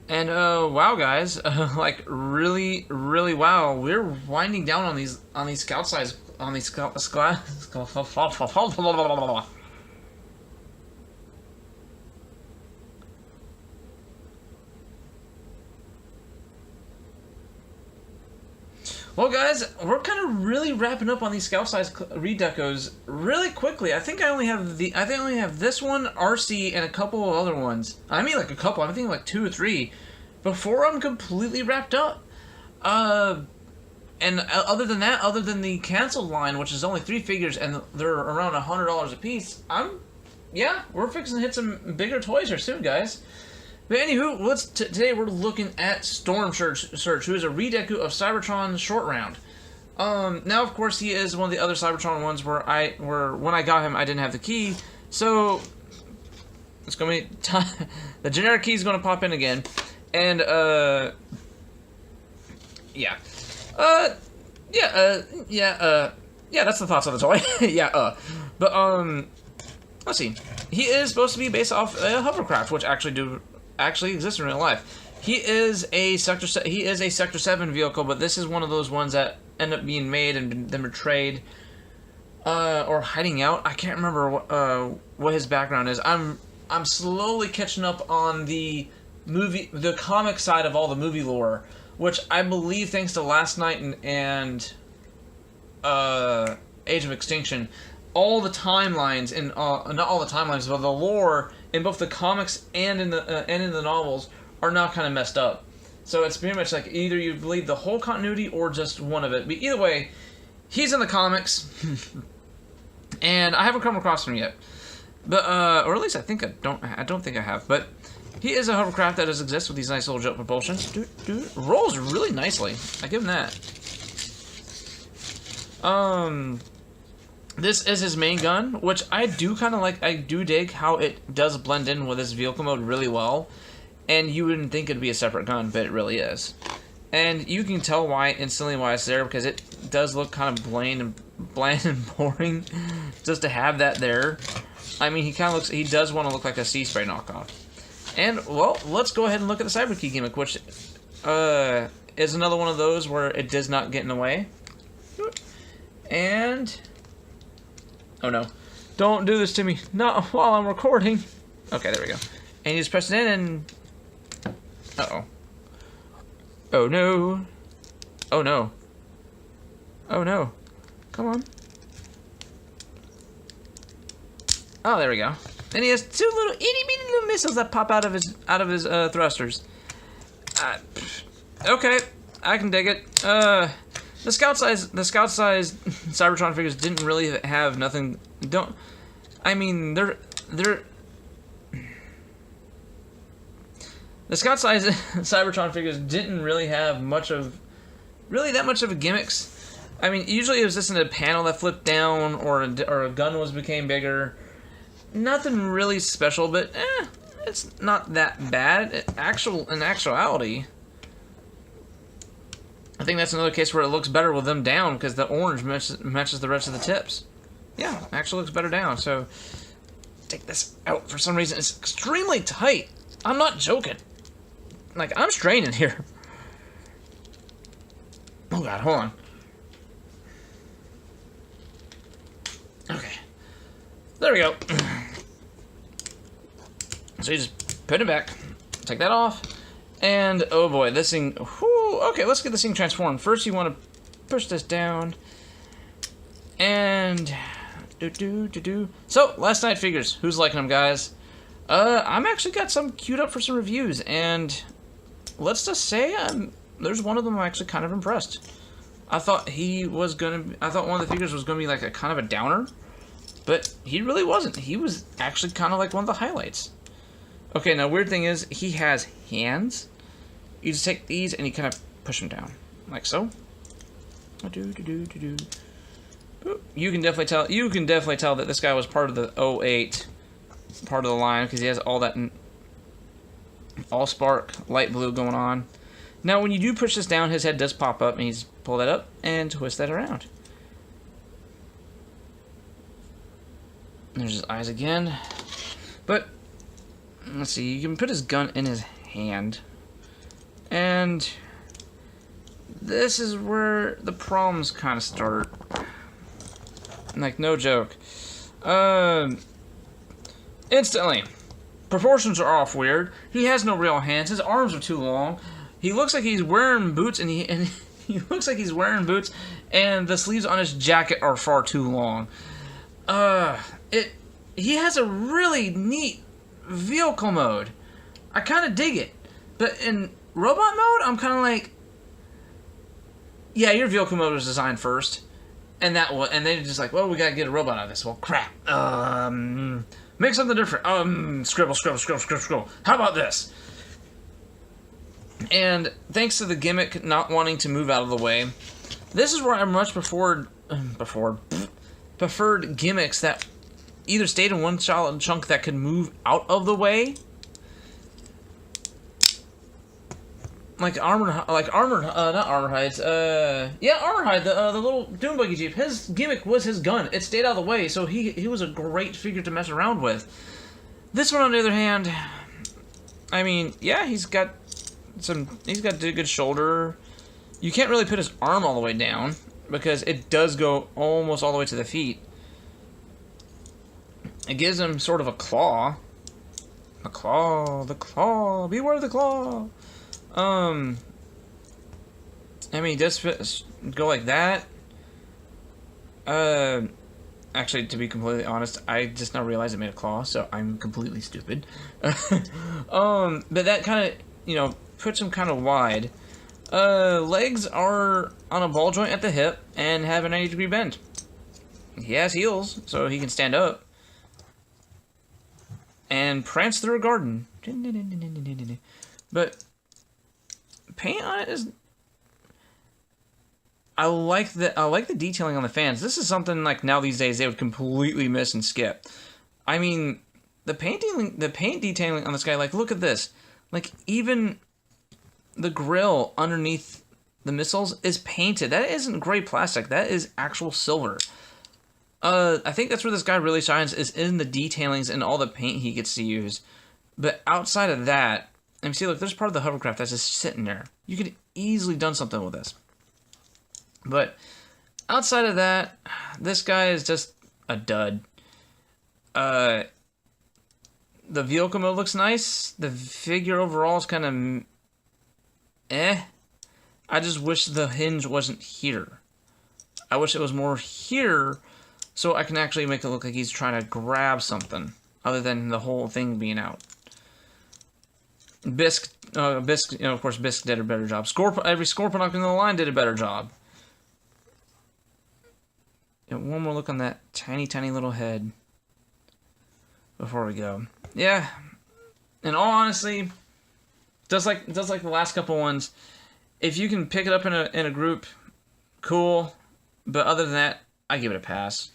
And wow, guys, like really wow. We're winding down on these scout size on these scout. Well, guys, we're kind of really wrapping up on these scout size redecos really quickly. I think I only have this one, RC, and a couple of other ones. I mean, like a couple. I'm thinking like 2 or 3 before I'm completely wrapped up. And other than that, other than the canceled line, which is only 3 figures and they're around $100 a piece, yeah, we're fixing to hit some bigger toys here soon, guys. But anywho, today we're looking at Storm Surge, who is a redeco of Cybertron Short Round. Now of course he is one of the other Cybertron ones where when I got him I didn't have the key, so it's gonna be the generic key is gonna pop in again, and yeah, that's the thoughts of the toy. But let's see. He is supposed to be based off a hovercraft, which actually exists in real life. He is a Sector 7 vehicle, but this is one of those ones that end up being made and then betrayed or hiding out. I can't remember what his background is. I'm slowly catching up on the comic side of all the movie lore, which I believe, thanks to Last Night and Age of Extinction, all the timelines and not all the timelines, but the lore in both the comics and in the novels are now kind of messed up. So it's pretty much like either you believe the whole continuity or just one of it. But either way, he's in the comics, and I haven't come across him yet. But or at least I don't think I have. But he is a hovercraft that does exist with these nice little jet propulsions. Dude, rolls really nicely. I give him that. This is his main gun, which I do kind of like. I do dig how it does blend in with his vehicle mode really well. And you wouldn't think it'd be a separate gun, but it really is. And you can tell instantly why it's there, because it does look kind of bland and boring just to have that there. I mean, he does want to look like a Sea Spray knockoff. And, well, let's go ahead and look at the Cyber Key gimmick, which is another one of those where it does not get in the way. And... oh no. Don't do this to me. Not while I'm recording. Okay, there we go. And you just press it in and... uh-oh. Oh no. Oh no. Oh no. Come on. Oh, there we go. And he has 2 little itty-bitty little missiles that pop out of his thrusters. Okay, I can dig it. The scout size Cybertron figures didn't really have nothing. I mean, they're the scout size Cybertron figures didn't really have that much of a gimmicks. I mean, usually it was just in a panel that flipped down, or a gun became bigger. Nothing really special, but it's not that bad. In actuality, I think that's another case where it looks better with them down, because the orange matches the rest of the tips. Yeah, actually looks better down. So take this out. For some reason, it's extremely tight. I'm not joking. Like, I'm straining here. Oh god, hold on. Okay. There we go. So you just put it back. Take that off. And, oh boy, this thing... whew, okay, let's get this thing transformed. First, you want to push this down. And... So, Last Night figures. Who's liking them, guys? I'm actually got some queued up for some reviews. And let's just say there's one of them I'm actually kind of impressed. I thought one of the figures was going to be like a kind of a downer. But he really wasn't. He was actually kind of like one of the highlights. Okay, now weird thing is, he has hands. You just take these and you kind of push them down, like so. You can definitely tell. You can definitely tell that this guy was part of the 08 part of the line, because he has all that all spark light blue going on. Now, when you do push this down, his head does pop up, and you just pull that up and twist that around. There's his eyes again. But let's see, you can put his gun in his hand. And this is where the problems kind of start. Like, no joke. Instantly. Proportions are off weird. He has no real hands. His arms are too long. He looks like he's wearing boots, and he looks like he's wearing boots, and the sleeves on his jacket are far too long. He has a really neat vehicle mode. I kind of dig it. But in robot mode, I'm kind of like, yeah, your vehicle mode was designed first. And they're just like, well, we gotta get a robot out of this. Well, crap. Make something different. Scribble. How about this? And thanks to the gimmick not wanting to move out of the way, this is where I much preferred gimmicks that either stayed in one solid chunk that could move out of the way. Not Armorhide's. Armorhide, the little Dune Buggy Jeep. His gimmick was his gun. It stayed out of the way, so he was a great figure to mess around with. This one, on the other hand, I mean, yeah, he's got a good shoulder. You can't really put his arm all the way down because it does go almost all the way to the feet. It gives him sort of a claw. The claw. Beware the claw. I mean, he does go like that. Actually, to be completely honest, I just now realized it made a claw, so I'm completely stupid. But that kind of, puts him kind of wide. Legs are on a ball joint at the hip and have a 90-degree bend. He has heels, so he can stand up. And prance through a garden. But paint on it is... I like the detailing on the fans. This is something like now these days they would completely miss and skip. I mean, the paint detailing on this guy, like, look at this. Like, even the grill underneath the missiles is painted. That isn't gray plastic. That is actual silver. I think that's where this guy really shines, is in the detailings and all the paint he gets to use. But outside of that, and see, look, there's part of the hovercraft that's just sitting there. You could easily done something with this. But outside of that, this guy is just a dud. The vehicle mode looks nice. The figure overall is kind of I just wish the hinge wasn't here. I wish it was more here so I can actually make it look like he's trying to grab something other than the whole thing being out. Bisque, of course, Bisque did a better job. Every Scorponok in the line did a better job. And one more look on that tiny, tiny little head before we go. Yeah, in all honesty, just like the last couple ones, if you can pick it up in a group, cool. But other than that, I give it a pass.